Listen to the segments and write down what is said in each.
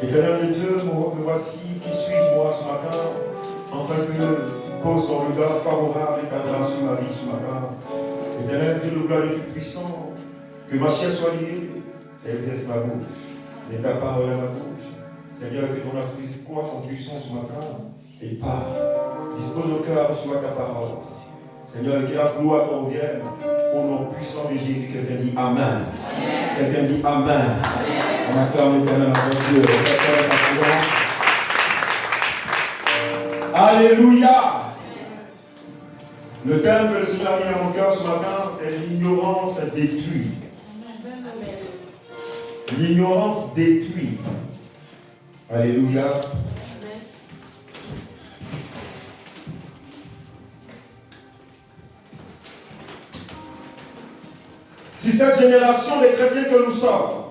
Éternel de Dieu, me voici, qui suis-je moi ce matin, afin que tu poses ton regard favorable et ta grâce sur ma vie ce matin. Éternel Dieu de gloire et Tout-Puissant, que ma chair soit liée, exerce ma bouche, mets ta parole à ma bouche. Seigneur, que ton esprit croisse en puissance ce matin et parle. Dispose au cœur, reçois ta parole. Seigneur, que la gloire te revienne. Au nom puissant de Jésus, quelqu'un dit Amen. Quelqu'un dit Amen. On acclame l'Éternel en Dieu. Alléluia. Le thème que le Seigneur a mis dans mon cœur ce matin, c'est l'ignorance détruit. L'ignorance détruit. Alléluia. Si cette génération des chrétiens que nous sommes,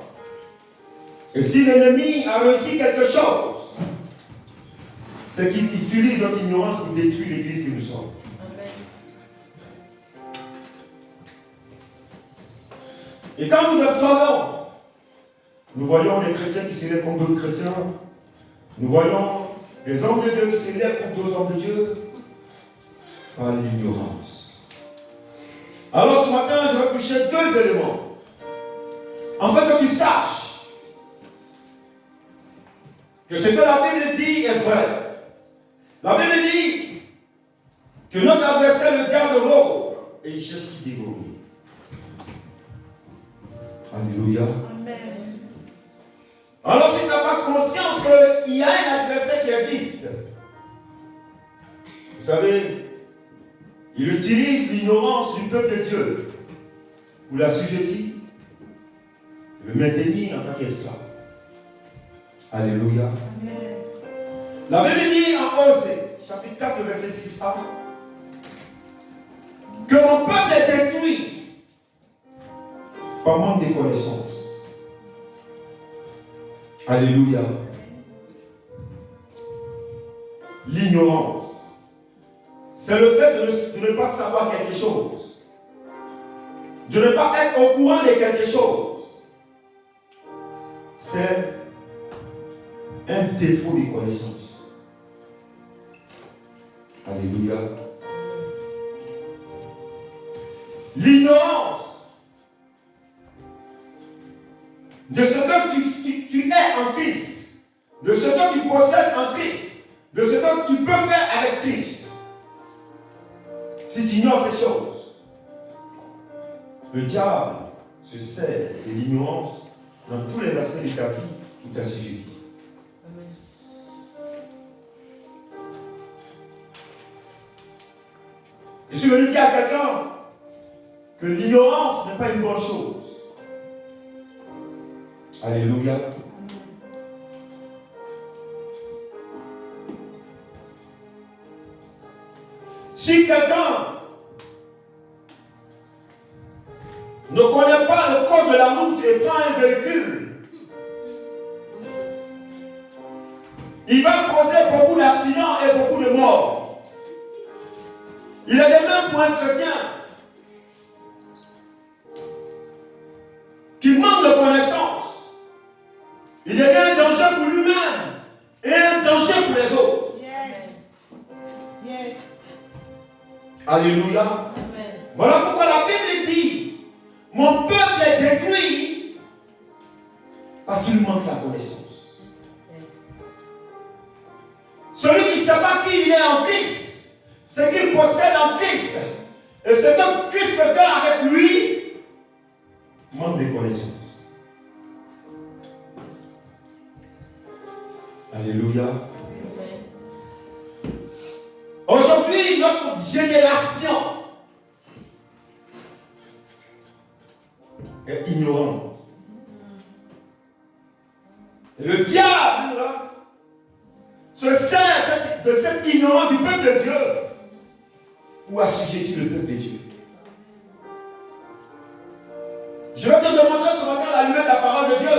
et si l'ennemi a réussi quelque chose, c'est qu'il utilise notre ignorance pour détruire l'église que nous sommes. Et quand nous observons, nous voyons les chrétiens qui s'élèvent contre d'autres chrétiens, nous voyons les hommes de Dieu qui s'élèvent contre d'autres hommes de Dieu, par l'ignorance. Alors ce matin, je vais toucher deux éléments. En fait, que tu saches que ce que la Bible dit est vrai. La Bible dit que notre adversaire, le diable, rôde et il cherche qui dévorer. Alléluia. Amen. Alors si tu n'as pas conscience qu'il y a un adversaire qui existe, vous savez, il utilise l'ignorance du peuple de Dieu pour l'assujettir, le maintenir en tant qu'esclave. Alléluia. Amen. La Bible dit en Osée, chapitre 4, verset 6a, que mon peuple est détruit par manque de connaissance. Alléluia. L'ignorance, c'est le fait de ne pas savoir quelque chose, de ne pas être au courant de quelque chose. C'est un défaut de connaissance. Alléluia. L'ignorance de ce que tu es en Christ, de ce que tu possèdes en Christ, de ce que tu peux faire avec Christ. Si tu ignores ces choses, le diable se sert de l'ignorance dans tous les aspects de ta vie qui t'assujettit. Je suis venu dire à quelqu'un que l'ignorance n'est pas une bonne chose. Alléluia. Si quelqu'un ne connaît pas le code de la route et prend un véhicule, il va causer beaucoup d'accidents et beaucoup de morts. Il est de même pour un chrétien qui manque de connaissance. Il devient un danger pour lui-même et un danger pour les autres. Yes. Yes. Alléluia. Amen. Voilà pourquoi la Bible dit, mon peuple est détruit parce qu'il manque la connaissance. Yes. Celui qui ne sait pas qui il est en Christ, ce qu'il possède en Christ, et ce que Christ peut faire avec lui, manque de connaissance. Alléluia. Aujourd'hui, notre génération est ignorante. Et le diable là, se sert de cette ignorance du peuple de Dieu pour assujettir le peuple de Dieu. Je vais te démontrer ce matin la lumière de la parole de Dieu.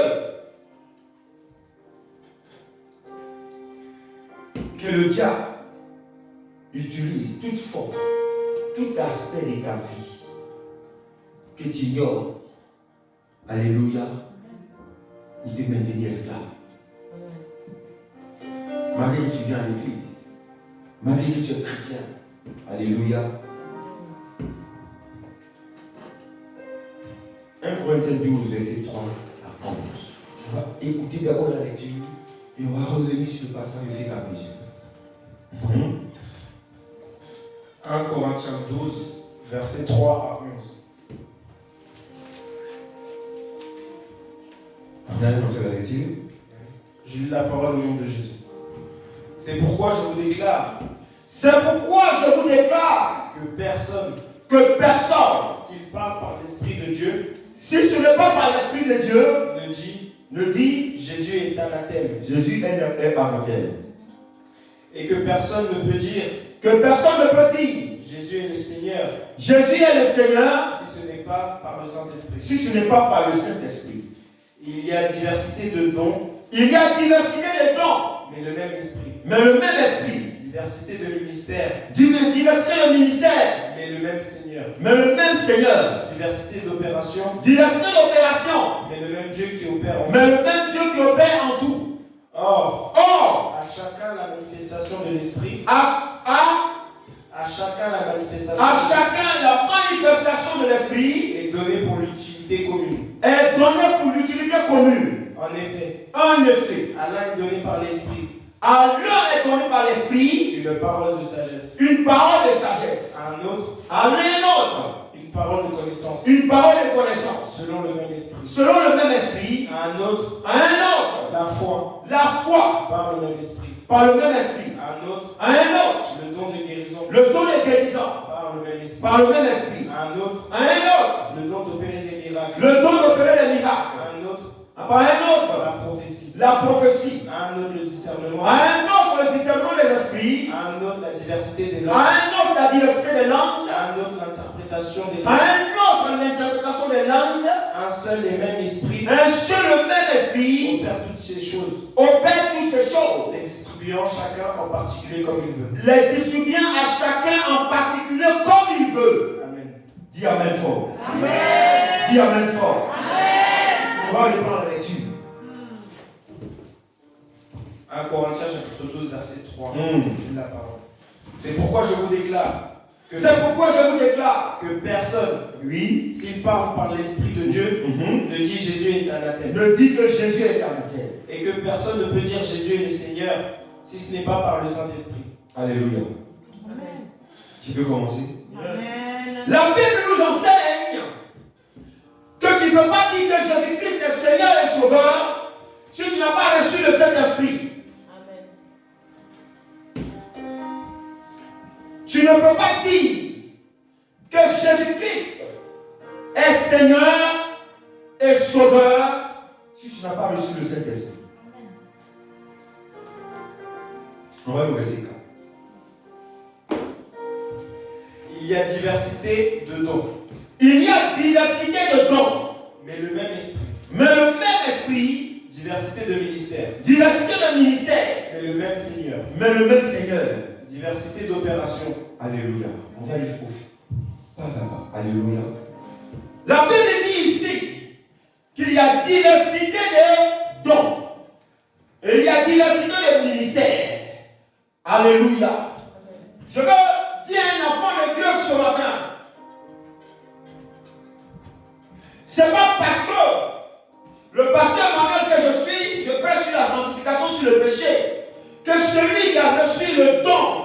Que le diable utilise toute forme, tout aspect de ta vie que tu ignores. Alléluia. Pour te maintenir esclave. malgré que tu viens à l'église, malgré que tu es chrétien. Alléluia. 1 Corinthiens 12, verset 3 à 11. On va écouter d'abord la lecture et on va revenir sur le passage et faire la mesure. 1 Corinthiens 12, verset 3 à 11. Amen, on fait la lecture. Je lis la parole au nom de Jésus. C'est pourquoi je vous déclare que personne, s'il parle par l'Esprit de Dieu, si ce n'est pas par l'Esprit de Dieu, ne dit Jésus est anathème. Jésus est anathème. Et que personne ne peut dire Jésus est le Seigneur, Jésus est le Seigneur, si ce n'est pas par le Saint-Esprit. si ce n'est pas par le Saint-Esprit. Il y a diversité de dons, Il y a diversité de dons, mais le même esprit. mais le même esprit. Diversité de ministères, Diversité de ministère, mais le même Seigneur. mais le même Seigneur. Diversité d'opérations, Diversité d'opération, mais le même Dieu qui opère en mais le même Dieu qui opère en tout. Or, à chacun la manifestation de l'esprit, à chacun la manifestation de l'esprit est donnée pour l'utilité commune. est donnée pour l'utilité commune. En effet, À à l'un est donné par l'esprit l'un est donné par l'esprit une parole de sagesse, une parole de sagesse. à un autre À un autre, une parole de connaissance, une parole de connaissance. selon le même esprit. Selon le même esprit, À un autre la foi par le même esprit. par le même esprit. À un autre Le don de guérison don de guérison par le même esprit. par le même esprit. À un autre Le le don d'opérer des miracles. don d'opérer des miracles. À un autre Par la prophétie. la prophétie. À un autre le discernement. Le discernement des esprits. À un autre la diversité des langues. La diversité des langues. À un autre l'interprétation des À langues. l'interprétation des langues. Un seul et même esprit Un seul même esprit opère toutes ces choses, opère toutes ces choses, les distribuant chacun en particulier comme il veut. les distribuant à chacun en particulier comme il veut. Amen. Dis Amen fort. Amen. Dis Amen fort. Amen. On va reprendre la lecture. 1 Corinthiens chapitre 12 verset 3. Mm. Je lis la parole. C'est pourquoi je vous déclare C'est pourquoi je vous déclare, que personne, oui, s'il parle par l'Esprit de Dieu, ne dit Jésus est anathème. ne dit que Jésus est anathème. Et que personne ne peut dire Jésus est le Seigneur si ce n'est pas par le Saint-Esprit. Alléluia. Amen. Tu peux commencer. Amen. La Bible nous enseigne que tu ne peux pas dire que Jésus-Christ est Seigneur et Sauveur si tu n'as pas reçu le Saint-Esprit. Tu ne peux pas dire que Jésus-Christ est Seigneur et Sauveur si tu n'as pas reçu le Saint-Esprit. On va le verset 4. Il y a diversité de dons, Il y a diversité de dons, mais le même esprit. mais le même esprit, Diversité de ministères, diversité de ministères, mais le même Seigneur. mais le même Seigneur. Diversité d'opérations, Alléluia. On va aller pas à pas. Alléluia. La Bible dit ici qu'il y a diversité de dons et il y a diversité de ministères. Alléluia. Je veux dire à un enfant de Dieu ce matin. C'est pas parce que le pasteur Manuel que je suis, je prêche sur la sanctification, sur le péché, que celui qui a reçu le don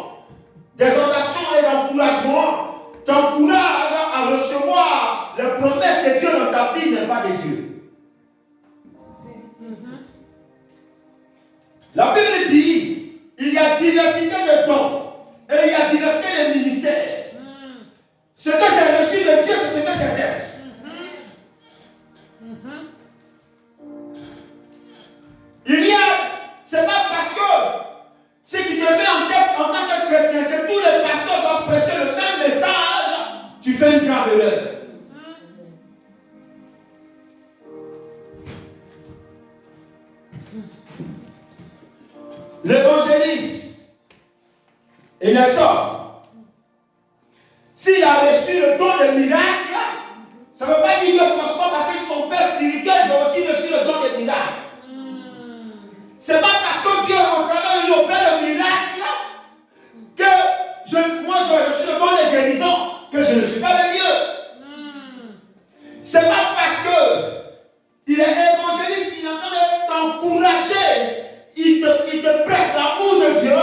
d'exhortation et d'encouragement t'encourage à recevoir les promesses de Dieu dans ta vie n'est pas de Dieu. La Bible dit il y a diversité de dons et il y a diversité de ministères. Ce que j'ai reçu de Dieu, c'est ce que j'exerce. Il y a, c'est pas parce que ce qui te met en tête en tant que chrétien que tous les pasteurs doivent prêcher le même message, tu fais une grave erreur. L'évangéliste et Nelson, s'il a reçu le don des miracles, ça ne veut pas dire que forcément parce que son père spirituel, j'ai aussi reçu le don des miracles. C'est pas parce que Dieu au travers de lui opère le miracle, que moi je suis le don de guérison, que je ne suis pas de Dieu. C'est pas parce que il est évangéliste, il entend t'encourager, il te prêche l'amour de Dieu,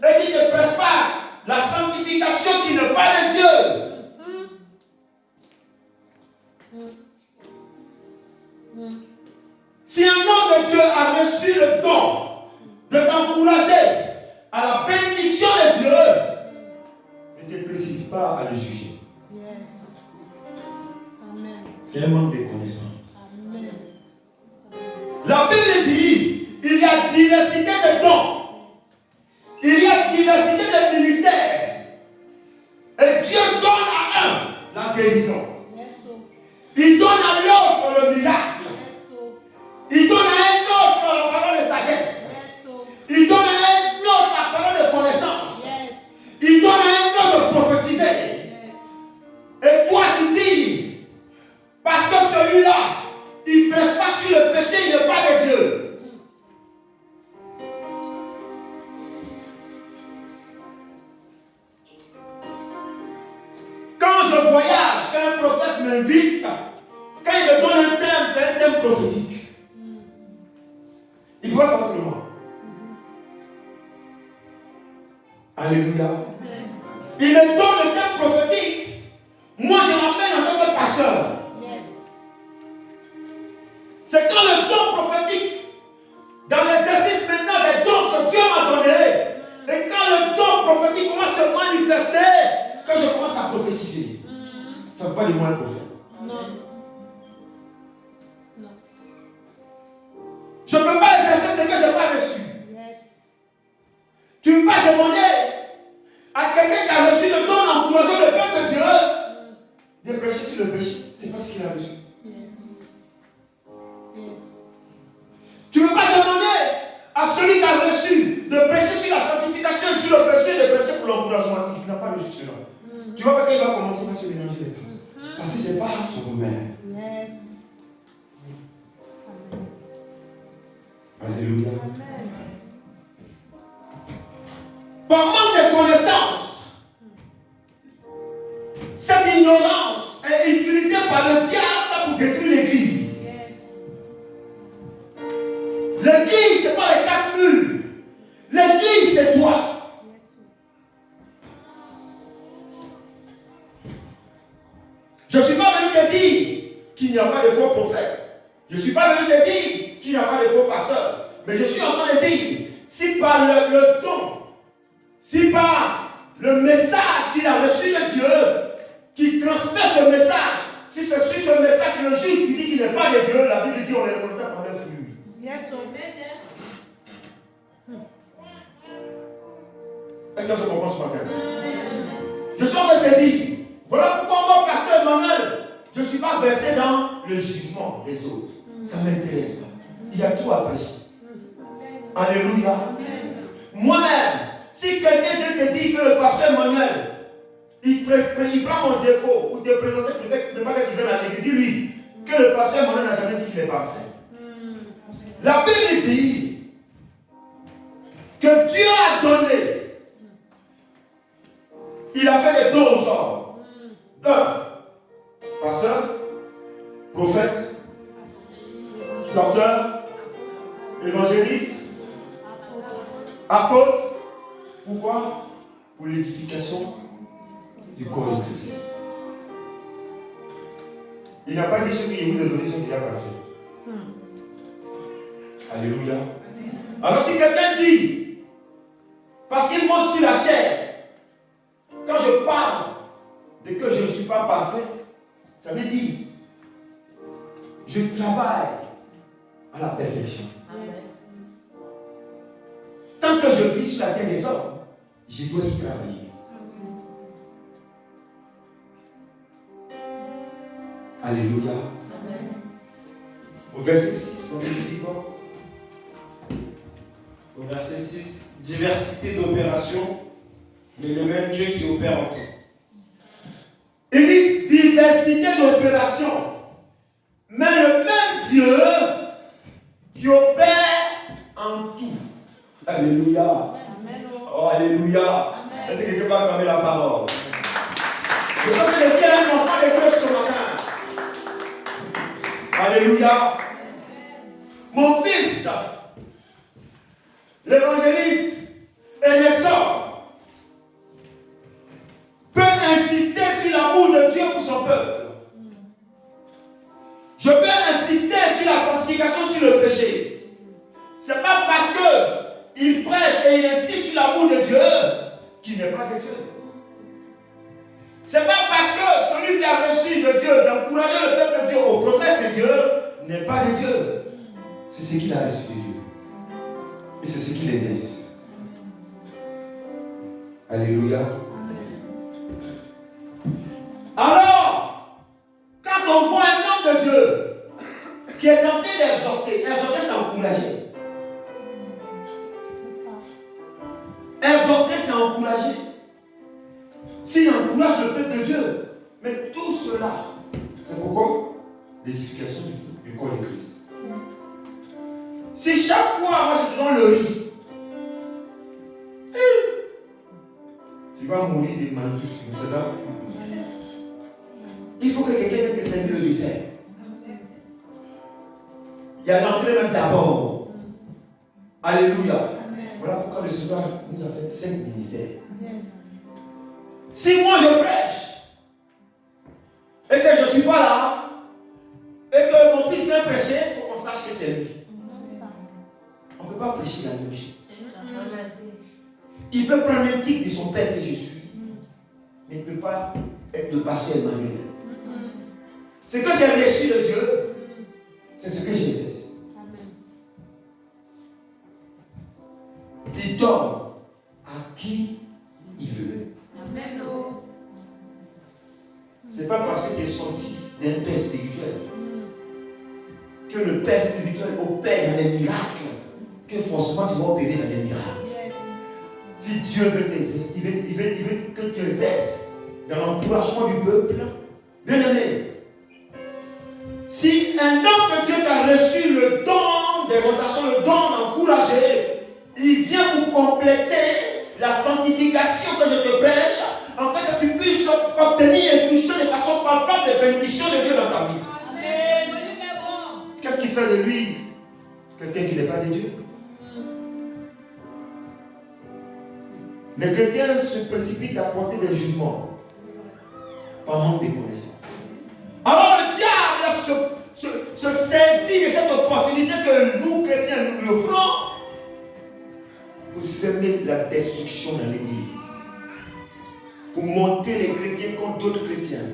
et qu'il ne te prêche pas la sanctification qui n'est pas de Dieu. Si un homme de Dieu a reçu le don de t'encourager à la bénédiction de Dieu, ne te précipite pas à le juger. Yes. Amen. C'est un manque de connaissance. Amen. La Bible dit, il y a diversité de dons. Il y a diversité de ministères. Et Dieu donne à un la guérison. Yes, oh. Il donne à l'autre le miracle. Yes, oh. Il donne à un autre la parole de sagesse. Yes, oh. Il donne à un autre la parole de connaissance. Yes. Il donne à un autre de prophétiser. Yes. Et toi tu dis, parce que celui-là, il ne prêche pas sur le péché, il n'est pas de Dieu. Quand je voyage, quand un prophète m'invite, quand il me donne un thème, c'est un thème prophétique. Il doit faire autrement. Alléluia. Il me donne le thème prophétique. Moi, je l'amène en tant que pasteur. Yes. C'est quand le don prophétique, dans l'exercice maintenant des dons que Dieu m'a donné, et quand le don prophétique commence à se manifester, que je commence à prophétiser. Ça ne veut pas dire moi un prophète. Non. Non. Je ne peux pas exercer ce que je n'ai pas reçu. Yes. Tu ne peux pas demander à quelqu'un qui a reçu le don d'encourager le peuple de Dieu de prêcher sur le péché. C'est pas ce qu'il a reçu. Yes. Yes. Tu ne peux pas demander à celui qui a reçu de prêcher sur la sanctification et sur le péché, de prêcher pour l'encouragement. Il n'a pas reçu cela. Tu vois qu'il va commencer par se mélanger les plans. Parce que ce n'est pas son domaine. Yes. Alléluia. Amen. Par manque de connaissance, cette ignorance est utilisée par le diable pour détruire l'église. Yes. L'église, ce n'est pas les quatre murs. L'église, c'est toi. Yes. Je ne suis pas venu te dire qu'il n'y a pas de faux prophètes. Je ne suis pas venu te dire qu'il n'y a pas de faux pasteurs. Mais je suis en train de dire, si par le don, si par le message qu'il a reçu de Dieu, qui transmet ce message, si c'est sur ce message logique qui dit qu'il n'est pas de Dieu, la Bible dit on les reconnaît par leur fruit. Yes. Est-ce que ça se comprend ce matin? Je suis en train de te dire, voilà pourquoi moi, pasteur Emmanuel, je ne suis pas versé dans le jugement des autres. Ça ne m'intéresse pas. Il y a tout à prêcher. Alléluia. Moi-même, si quelqu'un vient te dire que le pasteur Emmanuel, il prend mon défaut pour te présenter peut-être ne pas qu'il vienne à l'église, dis-lui que le pasteur Emmanuel n'a jamais dit qu'il est parfait. La Bible dit que Dieu a donné. Il a fait des dons aux hommes. Pasteur, prophète, docteur, évangéliste, apôtre. Pourquoi? Pour l'édification du corps de Christ. Il n'a pas dit ce qu'il vous a donné, ce qu'il a pas fait. Alléluia. Alors si quelqu'un dit, parce qu'il monte sur la chair, quand je parle de que je ne suis pas parfait, ça veut dire, je travaille à la perfection. Yes. Tant que je vis sur la terre des hommes, je dois y travailler. Alléluia. Amen. Au verset 6, on dit quoi? Au verset 6, diversité d'opérations, mais le même Dieu qui opère en tout. Il dit diversité d'opérations, mais le même Dieu qui opère en tout. Alléluia. Amen. Oh, alléluia. Est-ce que quelqu'un va acclamer la parole? Je sens que le bien un enfant de Dieu ce matin. Alléluia. Mon fils, l'évangéliste Enesor, peut insister sur l'amour de Dieu pour son peuple. Je peux insister sur la sanctification, sur le péché. Ce n'est pas parce qu'il prêche et il insiste sur l'amour de Dieu qu'il n'est pas de Dieu. Ce n'est pas parce que celui qui a reçu de Dieu d'encourager le peuple de Dieu aux promesses de Dieu n'est pas de Dieu. C'est ce qu'il a reçu de Dieu. Et c'est ce qu'il exerce. Alléluia. Alors, quand on voit un homme de Dieu qui est tenté d'exhorter, exhorter c'est encourager. Exhorter c'est encourager. S'il encourage le peuple de Dieu, mais tout cela, c'est pourquoi l'édification du corps de Christ. Si chaque fois, moi je te donne le riz, tu vas mourir de malnutrition, c'est ça? Il faut que quelqu'un vienne te servir le dessert. Il y a l'entrée même d'abord. Alléluia. Voilà pourquoi le Seigneur nous a fait 5 ministères. Si moi je prêche et que je ne suis pas là et que mon fils vient prêcher, il faut qu'on sache que c'est lui. On ne peut pas prêcher la même chose. Il peut prendre un titre de son père que je suis, mais il ne peut pas être le pasteur Emmanuel. Ce que j'ai reçu de Dieu, c'est ce que j'exerce. Il donne à qui il veut. Ce n'est pas parce que tu es sorti d'un père spirituel que le père spirituel opère dans les miracles que forcément tu vas opérer dans les miracles. Si Dieu veut t'exercer, il veut que tu exerces dans l'encouragement du peuple, bien aimé. Si un homme que Dieu t'a reçu le don d'exhortation, le don d'encourager, il vient pour compléter la sanctification que je te prêche, afin que tu puisses obtenir et toucher de façon palpable les bénédictions de Dieu dans ta vie. Qu'est-ce qui fait de lui quelqu'un qui n'est pas de Dieu? Les chrétiens se précipitent à porter des jugements par manque de connaissance. Alors le diable se saisit de cette opportunité que nous, chrétiens, nous lui offrons pour semer la destruction dans l'église. Pour monter les chrétiens contre d'autres chrétiens.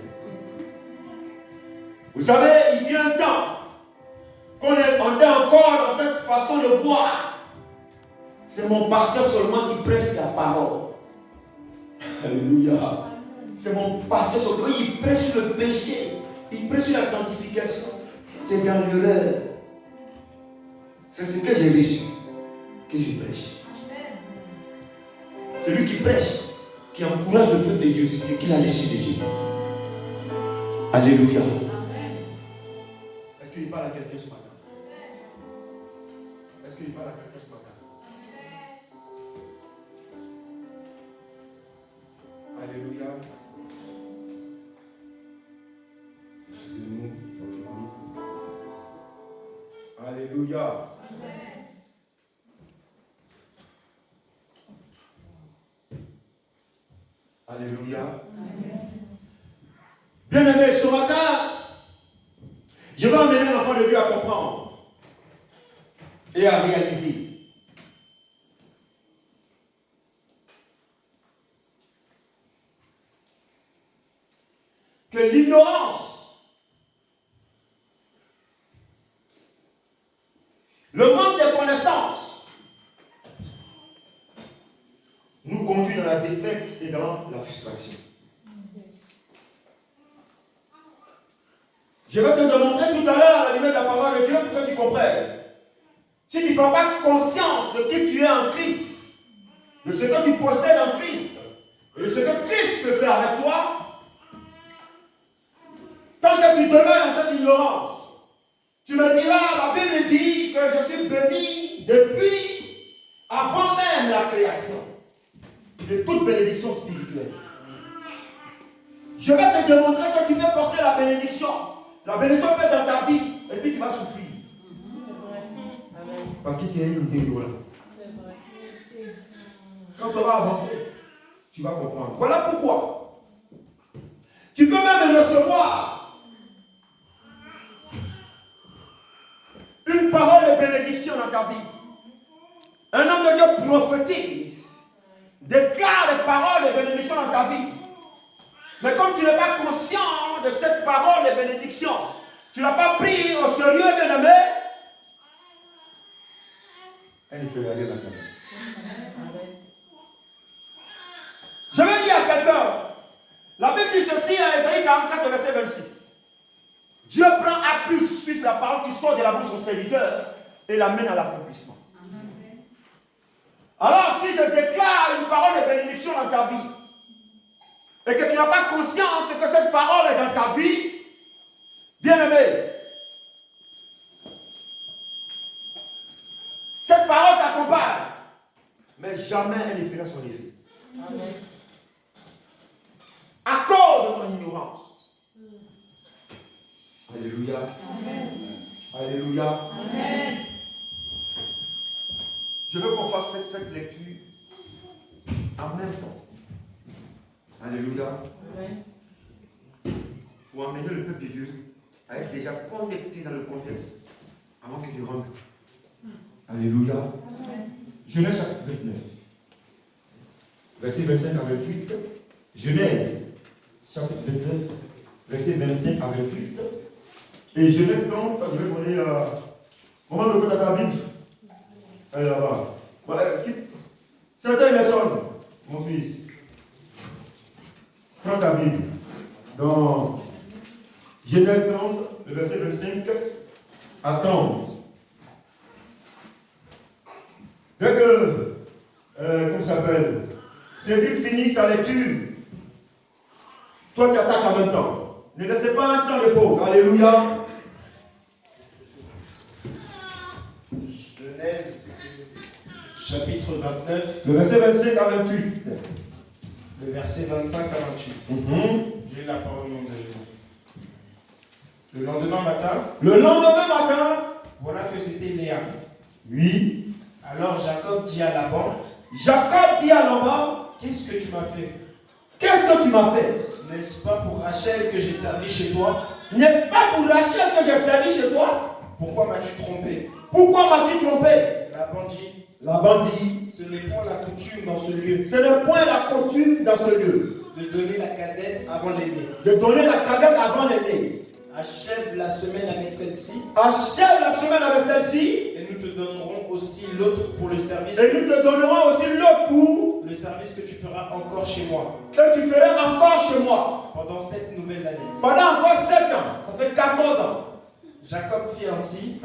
Vous savez, il y a un temps qu'on est encore dans cette façon de voir. C'est mon pasteur seulement qui prêche la parole. Alléluia. C'est mon pasteur seulement. Il prêche sur le péché. Il prêche sur la sanctification. Tu es dans l'erreur. C'est ce que j'ai reçu. Que je prêche. Celui qui prêche, qui encourage le peuple de Dieu, c'est ce qu'il a reçu de Dieu. Alléluia. Est-ce qu'il parle à quelqu'un ce matin? Est-ce qu'il parle à quelqu'un ce matin? Alléluia. Alléluia. Alléluia. Bien aimé, ce matin, je vais amener l'enfant de Dieu à comprendre et à réaliser que l'ignorance, le manque de connaissances nous conduit dans la défaite et dans la frustration. Je vais te démontrer tout à l'heure à la lumière de la parole de Dieu pour que tu comprennes. Si tu ne prends pas conscience de qui tu es en Christ, de ce que tu possèdes en Christ, de ce que Christ peut faire avec toi, tant que tu demeures dans cette ignorance, tu me diras, la Bible dit que je suis béni depuis avant création de toute bénédiction spirituelle. Je vais te démontrer que tu peux porter la bénédiction. La bénédiction peut être dans ta vie et puis tu vas souffrir. Parce que tu es une ignorant. Quand on va avancer, tu vas comprendre. Voilà pourquoi. Tu peux même recevoir une parole de bénédiction dans ta vie. Un homme de Dieu prophétise, déclare des paroles de bénédiction dans ta vie. Mais comme tu n'es pas conscient de cette parole de bénédiction, tu ne l'as pas pris au sérieux, bien aimé, elle ne fait rien dans ta vie. Je vais dire à quelqu'un, la Bible dit ceci en Ésaïe 44, verset 26. Dieu prend appui sur la parole qui sort de la bouche de son serviteur et l'amène à l'accomplissement. Alors si je déclare une parole de bénédiction dans ta vie et que tu n'as pas conscience que cette parole est dans ta vie, bien aimé, cette parole t'accompagne, mais jamais elle ne fera son effet. Amen. À cause de ton ignorance. Alléluia. Amen. Alléluia. Amen. Je veux qu'on fasse cette lecture en même temps. Alléluia. Amen. Pour amener le peuple de Dieu à être déjà connecté dans le contexte avant que je rentre. Alléluia. Amen. Genèse chapitre 29. Verset 25 à 28. Genèse chapitre 29. Verset 25 à 28. Et Genèse 30, je vais prendre comment le côté de la Bible. Allez là-bas. Voilà, certaines personnes, mon fils, prends ta Bible. Dans Genèse 30, le verset 25 à 30. Dès que, comment ça s'appelle, Cédric finit sa lecture, toi tu attaques en même temps. Ne laissez pas un temps de pause. Alléluia. Genèse, chapitre 29, Le verset 25 à 28. le verset 25 à 28. J'ai la parole au nom de Jésus. Le lendemain matin, Le lendemain matin, voilà que c'était Léa. oui, Alors Jacob dit à Laban, Jacob dit à Laban, qu'est-ce que tu m'as fait? qu'est-ce que tu m'as fait? N'est-ce pas pour Rachel que j'ai servi chez toi? N'est-ce pas pour Rachel que j'ai servi chez toi? Pourquoi m'as-tu trompé? Pourquoi m'as-tu trompé? Laban dit, Laban dit, ce n'est point la coutume dans ce lieu ce n'est point la coutume dans ce lieu de donner la cadette avant l'aîné. de donner la cadette avant l'aîné. Achève la semaine avec celle-ci, Achève la semaine avec celle-ci, et nous te donnerons aussi l'autre pour le service, et nous te donnerons aussi l'autre pour le service que tu feras encore chez moi que tu feras encore chez moi. pendant cette nouvelle année. Pendant encore 7 ans, ça fait 14 ans. Jacob fit ainsi,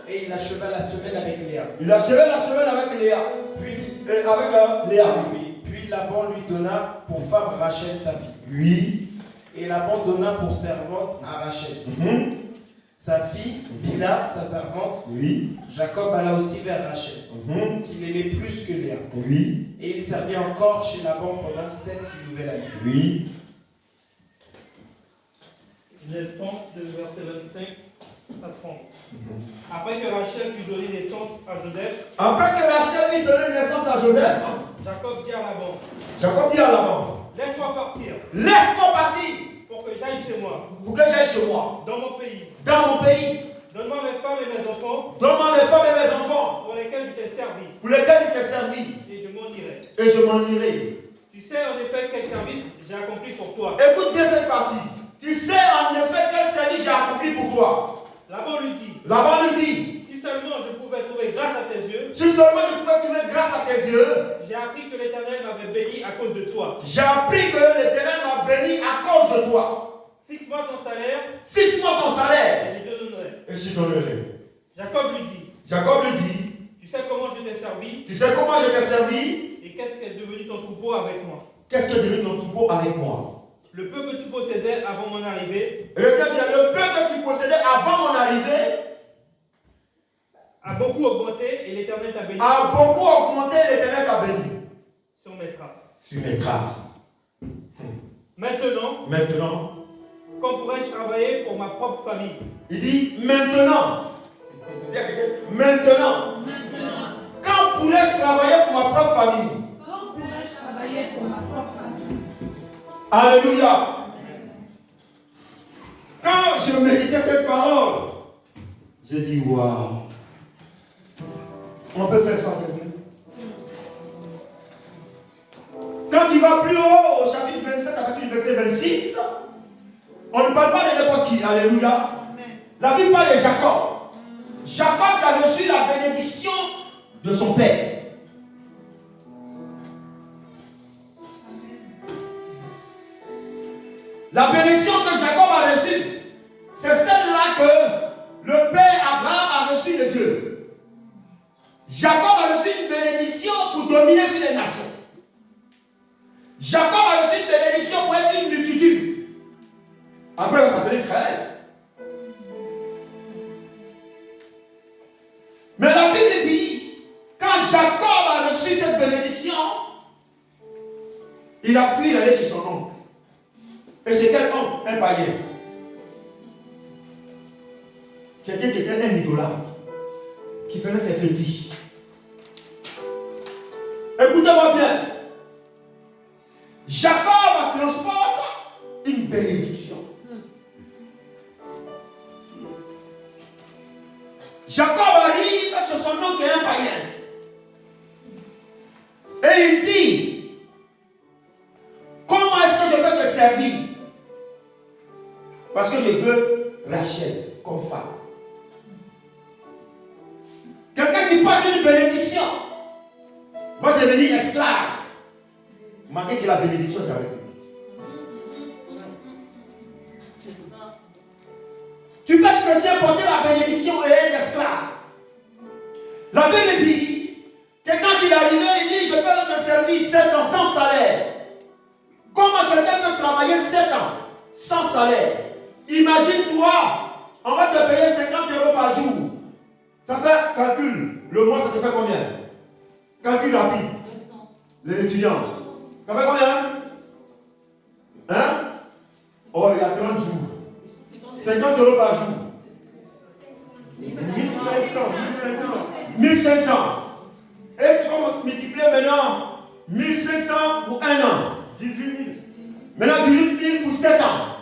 et il acheva la semaine avec Léa. Il achevait la semaine avec Léa. Puis, Avec Léa. oui, puis Laban lui donna pour femme Rachel sa fille. Oui. Et Laban donna pour servante à Rachel. Sa fille, Bila, sa servante, Oui. Jacob alla aussi vers Rachel, qu'il aimait plus que Léa. Oui. Et il servit encore chez Laban pendant 7 nouvelles années. Oui. Genèse 30, le verset 25 à 30. Après que Rachel eut donné naissance à Joseph, Après que Rachel lui donnait naissance à Joseph, Jacob dit à Laban, Jacob dit à Laban, laisse-moi partir laisse-moi partir pour que j'aille chez moi, pour que j'aille chez moi, dans mon pays. dans mon pays. Donne-moi mes femmes et mes enfants Donne-moi mes femmes et mes enfants pour lesquels je t'ai servi, pour lesquels je t'ai servi et je m'en irai. et je m'en irai. Tu sais en effet quel service j'ai accompli pour toi. Écoute bien cette partie. Tu sais en effet quel service j'ai accompli pour toi. Laban lui dit, Laban lui dit, si seulement je pouvais trouver grâce à tes yeux, si seulement je pouvais trouver grâce à tes yeux, j'ai appris que l'Éternel m'avait béni à cause de toi. j'ai appris que l'Éternel m'a béni à cause de toi. Fixe-moi ton salaire Fixe-moi ton salaire et je te donnerai. et je donnerai. Jacob lui dit, Jacob lui dit, tu sais comment je t'ai servi tu sais comment je t'ai servi? et qu'est-ce qu'est devenu ton troupeau avec moi. Qu'est-ce que devient ton troupeau avec moi? Le peu que tu possédais avant mon arrivée, Et regarde bien, le peu que tu possédais avant mon arrivée, a beaucoup augmenté et l'Éternel t'a béni A beaucoup augmenté, l'Éternel t'a béni. sur mes traces. Sur mes traces. Maintenant, quand pourrais-je travailler pour ma propre famille? Il dit maintenant. Dis à quelqu'un, maintenant. Quand pourrais-je travailler pour ma propre famille? Quand pourrais-je travailler pour ma propre famille? Alléluia. Quand je méditais cette parole, j'ai dit waouh. On peut faire ça, quelqu'un. Quand tu vas plus haut, au chapitre 27, à partir du verset 26, on ne parle pas de n'importe qui. Alléluia. La Bible parle de Jacob. Jacob a reçu la bénédiction de son père. La bénédiction que Jacob a reçue, c'est celle-là que le père Abraham a reçue de Dieu. Jacob a reçu une bénédiction pour dominer sur les nations. Jacob a reçu une bénédiction pour être une multitude. Après, on s'appelle Israël. Mais la Bible dit, quand Jacob a reçu cette bénédiction, il a fui d'aller chez son oncle. Et c'est quel homme? Un païen. Quelqu'un qui était un idolâtre, qui faisait ses fétiches. Écoutez-moi bien. Jacob transporte une bénédiction. Jacob arrive sur son oncle qui est un païen. Et il dit, comment est-ce que je peux te servir? Parce que je veux Rachel comme femme. Quelqu'un qui porte une bénédiction va devenir esclave. Marquez que la bénédiction est avec lui. Tu peux être chrétien, porter la bénédiction et être esclave. La Bible dit que quand il est arrivé, il dit, je peux te servir 7 ans sans salaire. Comment quelqu'un peut travailler 7 ans sans salaire? Imagine-toi, on va te payer 50 € par jour. Ça fait calcul. Le mois, ça te fait combien? Calcul rapide. Les étudiants. Ça fait combien? Hein? Oh, il y a 30 jours. 50 € par jour. 1500. Et tu vas multiplier maintenant 1500 pour un an. 18 000. Maintenant 18 000 pour 7 ans.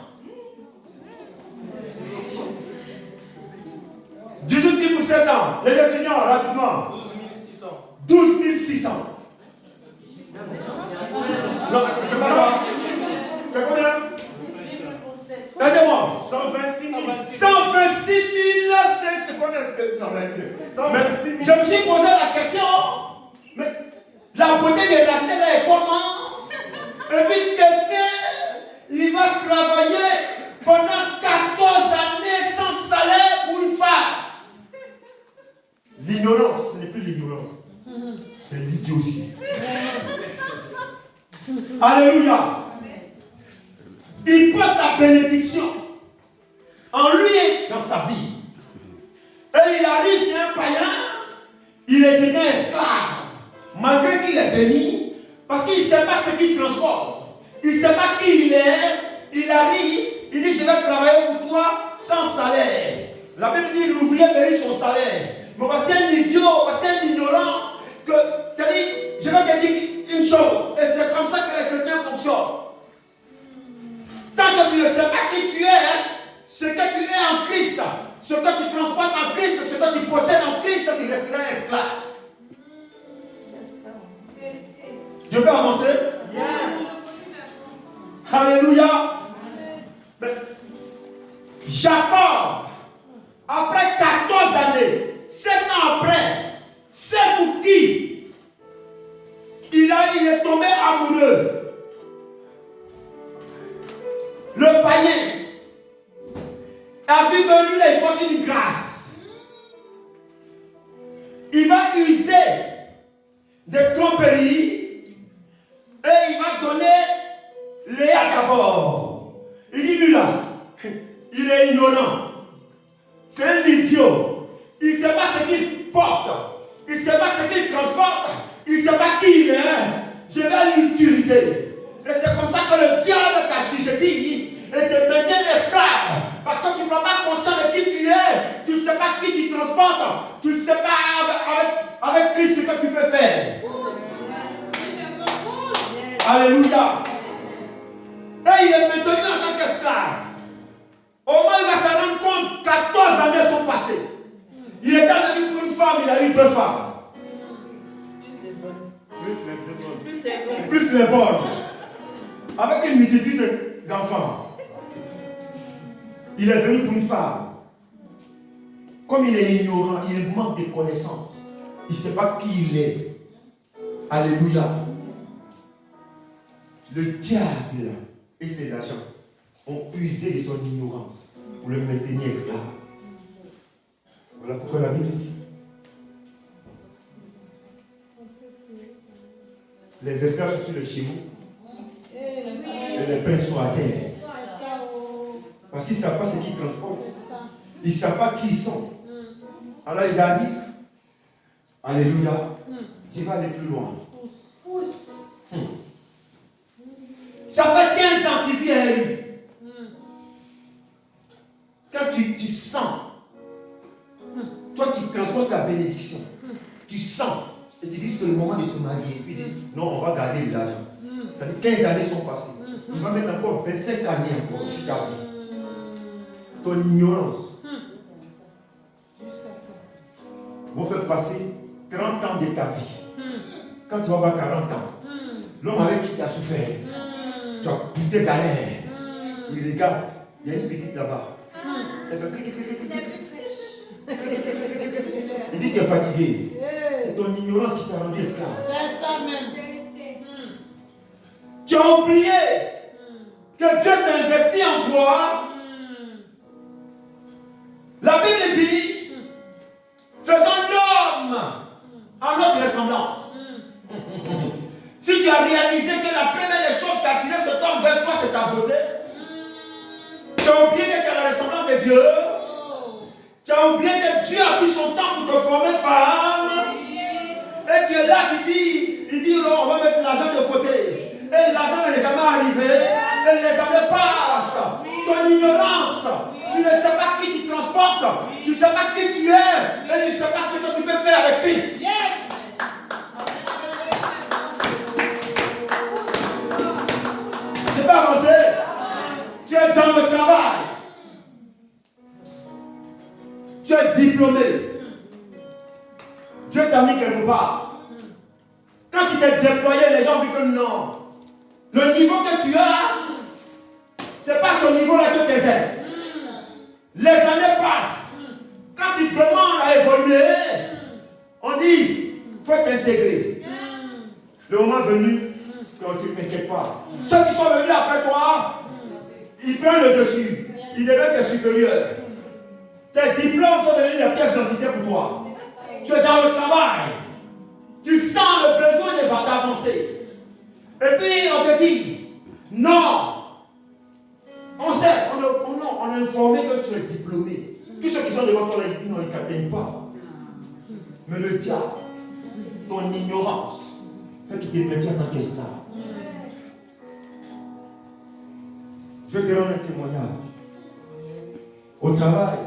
18 000 pour 7 ans. Les étudiants, rapidement. 12 600. Non, c'est pas ça. C'est combien? Aidez-moi. 126 000. 126 000, c'est... Non, mais je me suis posé la question. Mais la beauté de Rachel est comment? Et puis quelqu'un, il va travailler pendant 14 années sans salaire pour une femme. L'ignorance, ce n'est plus l'ignorance. C'est l'idiotie. Alléluia. Il porte la bénédiction en lui et dans sa vie. Et il arrive chez un païen, il est devenu esclave. Malgré qu'il est béni, parce qu'il ne sait pas ce qu'il transporte. Il ne sait pas qui il est. Il arrive, il dit, je vais travailler pour toi sans salaire. La Bible dit, l'ouvrier mérite son salaire. Mais voici un idiot, voici un ignorant, que tu as dit, je vais te dire une chose, et c'est comme ça que les chrétiens fonctionnent. Tant que tu ne sais pas qui tu es, ce que tu es en Christ, ce que tu transportes en Christ, ce que tu possèdes en Christ, tu resteras esclave. Je peux avancer? Yes. Alléluia. Mais Jacob, après 14 années, 7 ans après, c'est pour qui il est tombé amoureux. Le païen a vu que lui, il porte une grâce. Il va user des tromperies et il va donner Léa d'abord. Il dit, lui là, il est ignorant. C'est un idiot. Il ne sait pas ce qu'il porte. Il ne sait pas ce qu'il transporte. Il ne sait pas qui il est. Je vais l'utiliser. Et c'est comme ça que le diable t'assujettit et te maintient esclave. Parce que tu n'as pas conscience de qui tu es. Tu ne sais pas qui tu transportes. Tu ne sais pas avec Christ ce que tu peux faire. Alléluia. Et il est maintenu en tant qu'esclave. Au moins, il va se rendre compte, 14 années sont passées. Il est venu pour une femme, il a eu 2 femmes. Plus les bonnes. Avec une multitude d'enfants. Il est venu pour une femme. Comme il est ignorant, il manque de connaissances. Il ne sait pas qui il est. Alléluia. Le diable et ses agents ont usé de son ignorance pour le maintenir esclave. Voilà pourquoi la Bible dit les esclaves sont sur le chemin et les pains sont à terre. Parce qu'ils ne savent pas ce qu'ils transportent. Ils ne savent pas qui ils sont. Alors ils arrivent. Alléluia. Je vais aller plus loin. Ça fait 15 ans qu'il vient à lui. Quand tu sens, toi qui transportes ta bénédiction, tu sens, et tu dis c'est le moment de se marier. Puis tu dis non, on va garder l'argent. Ça fait 15 années sont passées. Il va mettre encore 25 années encore sur ta vie. Ton ignorance va faire passer 30 ans de ta vie. Quand tu vas avoir 40 ans, l'homme avec qui tu as souffert, tu as putain galère. Il regarde, il y a une petite là-bas. Elle fait il dit tu es fatigué. C'est ton ignorance qui t'a rendu esclave. C'est ça même. Tu as oublié que Dieu s'est investi en toi. La Bible dit faisons l'homme en notre ressemblance. Si tu as réalisé que la première des choses qui a attiré cet homme vers toi, c'est ta beauté, tu as oublié que tu as la ressemblance de Dieu, tu as oublié que Dieu a pris son temps pour te former femme, et tu es là qui dit non, on va mettre l'argent de côté. Et l'argent n'est jamais arrivé, et les années passent. Ton ignorance, tu ne sais pas qui tu transportes, tu ne sais pas qui tu es, et tu ne sais pas ce que tu peux faire avec Christ. Tu peux avancer. Tu es dans le travail. Tu es diplômé. Dieu t'a mis quelque part. Quand tu t'es déployé, les gens disent que non. Le niveau que tu as, ce n'est pas ce niveau-là que tu exerces. Les années passent. Quand tu demandes à évoluer, on dit, il faut t'intégrer. Le moment venu, tu ne t'inquiètes pas. Ceux qui sont venus après toi, ils prennent le dessus. Ils deviennent tes supérieurs. Tes diplômes sont devenus des pièces d'identité pour toi. Tu es dans le travail. Tu sens le besoin d'avancer. Et puis on te dit, non. On sait, on est informé que tu es diplômé. Tous ceux qui sont devant toi, ils ne t'atteignent pas. Mais le diable, ton ignorance, fait qu'il te maintient en tant qu'esclave. Je vais te rendre un témoignage. Au travail,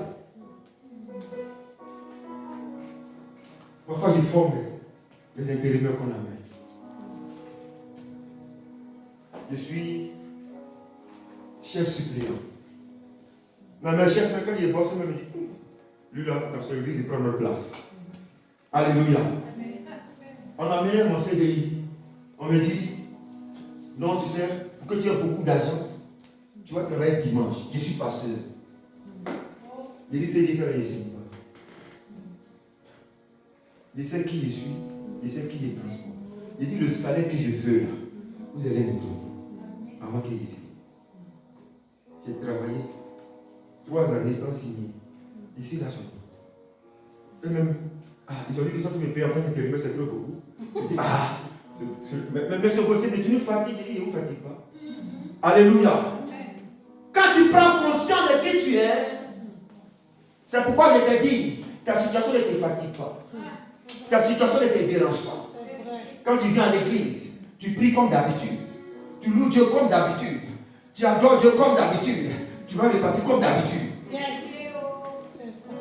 parfois je forme les intérimaires qu'on amène. Je suis chef suppléant. Mais mon chef, quand il est boss, il me dit, lui là, attention, il prend notre place. Alléluia. On a amené mon CDI. On me dit, non, tu sais, pour que tu aies beaucoup d'argent, tu vas travailler dimanche. Je suis pasteur. Je dis, c'est ça, je sais pas. Je sais qui je suis, je sais qui je transporte. Je dis, le salaire que je veux là, vous allez me donner. Avant qu'il ici. J'ai travaillé 3 années sans signer. Je suis là sur moi. Eux-mêmes, ils ont dit que ça, tu me payes en tant qu'intérimaire, c'est trop beaucoup. Je dis, mais c'est possible, mais tu nous fatigues. Je dis, je ne vous fatigue pas. Alléluia. Quand tu prends conscience de qui tu es, c'est pourquoi je te dis, Ta situation ne te fatigue pas. Ta situation ne te dérange pas. Quand tu viens à l'église, tu pries comme d'habitude. Tu loues Dieu comme d'habitude. Tu adores Dieu comme d'habitude. Tu vas repartir comme d'habitude. Yes. C'est ça.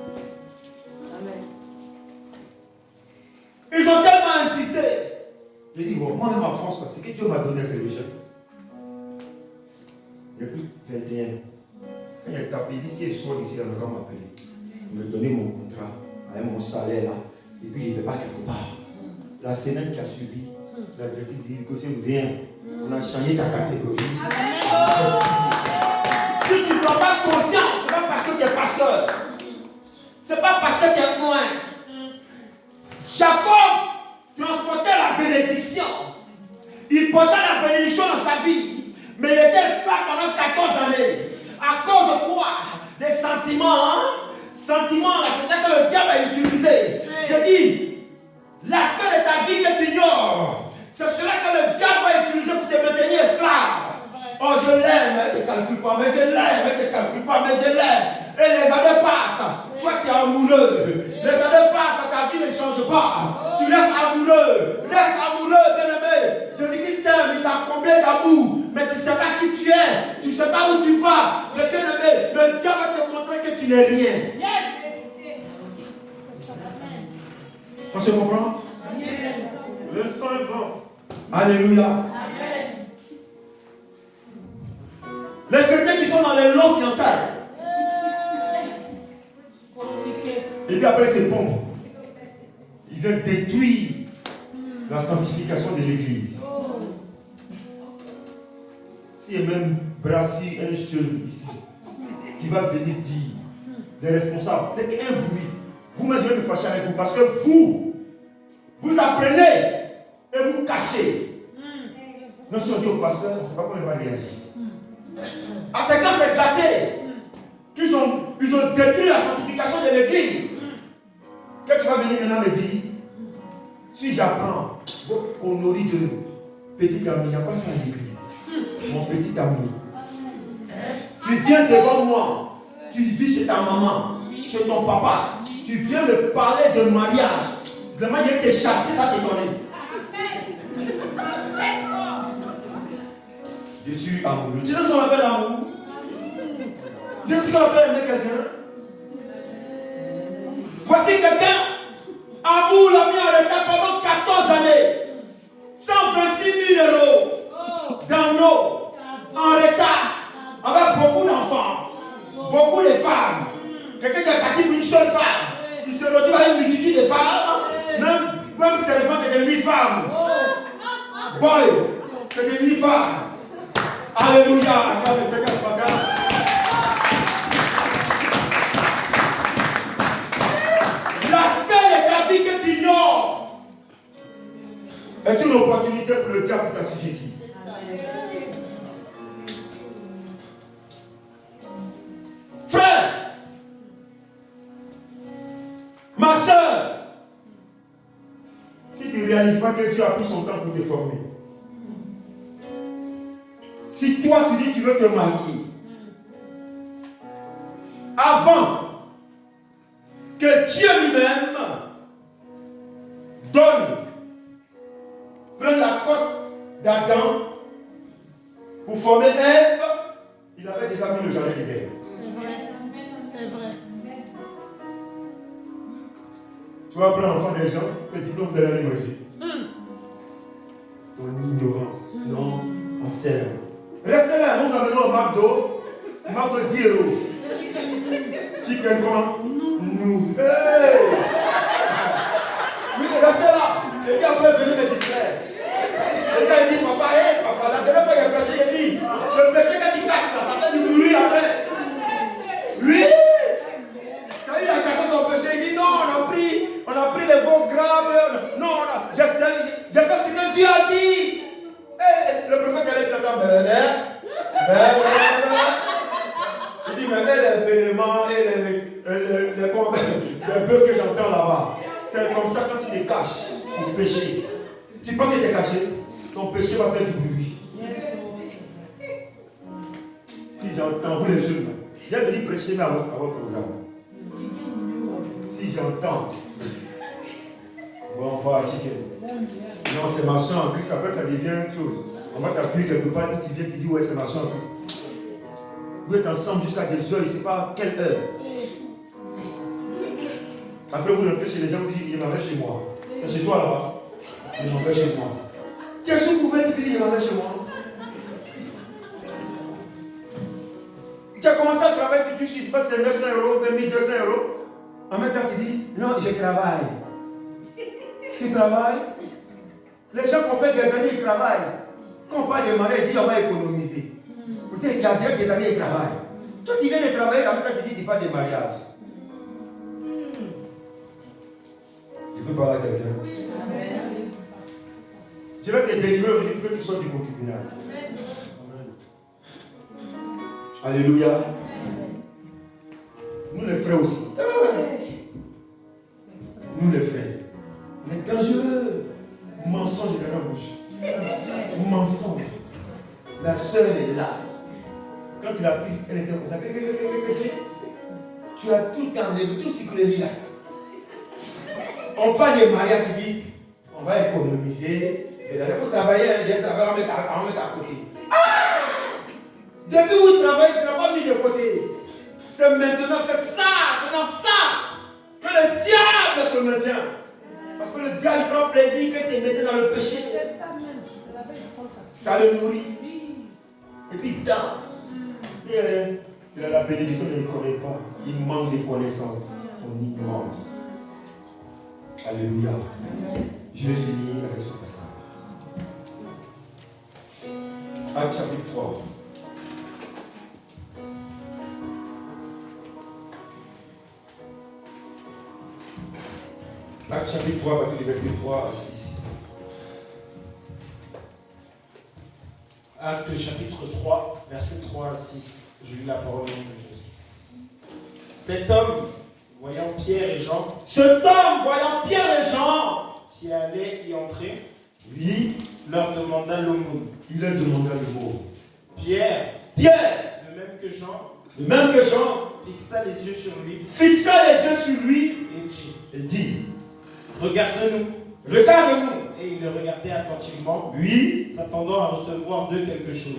Amen. Ils ont tellement insisté. J'ai dit, bon, moi-même à force, parce que Dieu m'a donné ces recherches. Il n'y a plus 21. Quand il a tapé, il dit, si il sort d'ici, il va m'appeler. Il me donnait mon contrat, avec mon salaire là. Et puis je ne vais pas quelque part. La semaine qui a suivi, la directrice dit, viens, on a changé ta catégorie. Si tu ne prends pas conscience, ce n'est pas parce que tu es pasteur. Ce n'est pas parce que tu es loin. Jacob transportait la bénédiction. Il portait la bénédiction dans sa vie. Mais il était esclave pendant 14 années. À cause de quoi? Des sentiments. Hein? Sentiments, c'est ça que le diable a utilisé. Je dis, l'aspect de ta vie que tu ignores, c'est cela que le diable va utiliser pour te maintenir esclave. Oh, je l'aime, elle ne te calcule pas, mais je l'aime, elle ne te calcule pas, mais je l'aime. Et les années passent. Toi, tu es amoureux. Les années passent, ta vie ne change pas. Tu restes amoureux. Reste amoureux, bien-aimé. Jésus-Christ t'aime, il t'a comblé d'amour. Mais tu ne sais pas qui tu es. Tu ne sais pas où tu vas. Mais bien-aimé, le diable va te montrer que tu n'es rien. Yes. On se comprend? Le sang est grand. Alléluia. Amen. Les chrétiens qui sont dans les longs fiançailles. Et puis après ces pompes, il vient détruire la sanctification de l'église. S'il y a même Brassi, un jeune ici, qui va venir dire, les responsables, dès qu'il y a un bruit, vous-même je vais me fâcher avec vous parce que vous apprenez et vous cachez. Non, si on dit au pasteur, on ne sait pas comment il va réagir. Ah, c'est quand c'est gâté qu'ils ont détruit la sanctification de l'église. Que tu vas venir maintenant me dire, si j'apprends votre connerie de petit ami, il n'y a pas ça à l'église. Mon petit amour. Tu viens devant moi, tu vis chez ta maman, chez ton papa, tu viens me parler de mariage. De manière que chasser, ça t'étonne. Je suis amoureux. Tu sais ce qu'on appelle amour? Tu sais ce qu'on appelle aimer quelqu'un? Voici quelqu'un, amour l'a mis en retard pendant 14 années. 126 000 € dans l'eau, en retard, avec beaucoup d'enfants, beaucoup de femmes. Quelqu'un qui est parti pour une seule femme, il se retrouve avec une multitude de femmes, même servante est devenue femme. Boy, c'est devenu femme. Alléluia, acclame le Seigneur ce matin. L'aspect de ta vie que tu ignores est une opportunité pour le diable de t'assujettir. Frère, ma soeur, si tu ne réalises pas que Dieu a pris son temps pour te former, si toi tu dis que tu veux te marier, avant que Dieu lui-même prenne la côte d'Adam pour former Ève, il avait déjà mis le jardin d'Éden. C'est vrai. C'est vrai. Tu vas prendre l'enfant des gens, c'est dit que vous allez aller manger. Ton ignorance. Non, on sert. Restez là, nous amenons au McDo 10 €. Chicken comment? Nous. Hey! Oui, restez là. Et puis après, venez me distraire. Et quand il dit, papa, la dernière fois qu'il a prêché, il dit, le péché que tu caches là, ça fait du bruit après. Oui! Ça, il a caché son péché. Il dit, non, on a pris les veaux graves. Non, j'ai fait ce que Dieu a dit. Et le prophète allait dire, il dit, mais les événements et les bœufs que j'entends là-bas, c'est comme ça quand tu te caches pour pécher. Tu penses que tu es caché, ton péché va faire du bruit. Si j'entends, vous les jeunes, j'ai venu prêcher à votre programme. Si qui entendent. Bon, on va chicken. Non, c'est ma soeur en Christ. Après, ça devient une chose. On va t'appuyer quelque part, tu viens, tu dis, ouais, c'est ma soeur en Christ. Vous êtes ensemble jusqu'à des heures, je ne sais pas quelle heure. Après, vous rentrez chez les gens, vous dites, il m'en va chez moi. C'est chez toi là-bas. Il m'en va chez moi. Tiens, si vous pouvez me dire, il m'en va chez moi. Tu as commencé à travailler, tu touches, il se passe, c'est 900 €, même 1200 €. En même temps, tu dis, non, je travaille. Tu travailles. Les gens qui ont fait des années, ils travaillent. Quand on parle de mariage, ils disent, on va économiser. Vous dites, gardien, tes amis, ils travaillent. Toi, tu viens de travailler, en même temps, tu dis, tu parles de mariage. Je peux parler à quelqu'un. Je vais te délivrer aujourd'hui pour que tu sois du concubinage. Alléluia. Nous les frères aussi. Nous les frères. Mais dangereux. Mensonge dans la bouche. Mensonge. La sœur est là. Quand tu l'as prise, elle était comme ça. Tu as tout enlevé, tout sucrerie là. On parle de mariage, tu dis, on va économiser. Il faut travailler, j'ai travaillé, on met à côté. Depuis où tu travailles, tu n'as pas mis de côté. C'est maintenant, c'est dans ça que le diable te maintient. Parce que le diable prend plaisir que tu te mettes dans le péché. C'est ça même. C'est la belle pense. Ça le nourrit. Et puis il danse. Il a la bénédiction, il ne connaît pas. Il manque de connaissances. Son ignorance. Alléluia. Je vais finir avec ce passage. Acte chapitre 3. Acte chapitre 3, à partir du verset 3 à 6. Acte chapitre 3, verset 3 à 6. Je lis la parole de Jésus. Cet homme, voyant Pierre et Jean, qui allaient y entrer, Oui, leur demanda l'aumône. il a demandé le mot. Pierre, Pierre, de même que Jean, fixa les yeux sur lui et dit, regarde-nous. regarde-nous. Et il le regardait attentivement, Oui. s'attendant à recevoir d'eux quelque chose.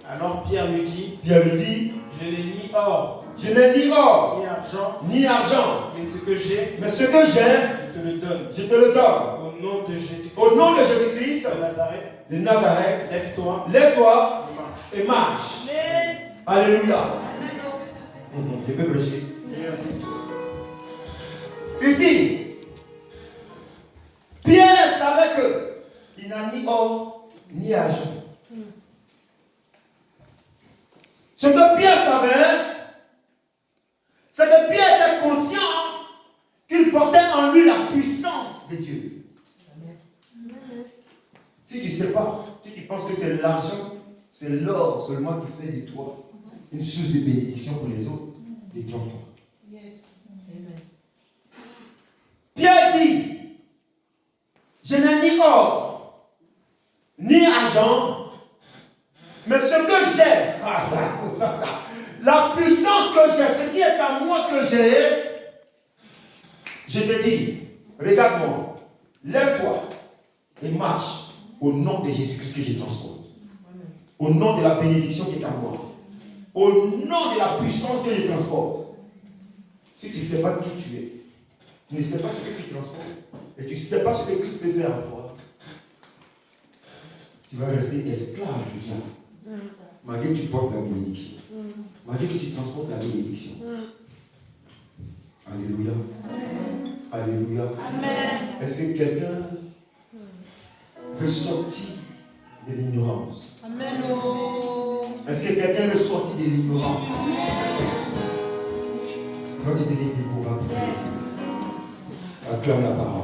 Alors Pierre lui dit, Pierre lui dit, je n'ai ni or, je n'ai ni or, ni argent, ni argent, mais ce que j'ai, mais ce que j'ai, je te le donne. je te le donne. Au nom de Jésus-Christ Au nom de Jésus-Christ de Nazareth, de Nazareth, lève-toi lève-toi et marche. et marche. Alléluia. Je peux prêcher. Ici, Pierre savait qu'il n'a ni or ni argent. Ce que Pierre savait, c'est que Pierre était conscient qu'il portait en lui la puissance de Dieu. Si tu ne sais pas, si tu penses que c'est l'argent, c'est l'or seulement qui fait de toi une source de bénédiction pour les autres, détrompe-toi. Yes. Pierre dit, je n'ai ni or, ni argent, mais ce que j'ai, la puissance que j'ai, ce qui est à moi que j'ai, je te dis, regarde-moi, lève-toi et marche au nom de Jésus-Christ que je transporte. Au nom de la bénédiction qui est à moi. Au nom de la puissance que je transporte. Si tu ne sais pas qui tu es, tu ne sais pas ce que tu transportes, et tu ne sais pas ce que Christ peut faire en toi, tu vas rester esclave du diable. Malgré que tu portes la bénédiction. Malgré que tu transportes la bénédiction. Alléluia. Alléluia. Amen. Est-ce que quelqu'un veut sortir de l'ignorance? Amen. Est-ce que quelqu'un veut sortir de l'ignorance? Quand tu te dis découvert, acclame la parole.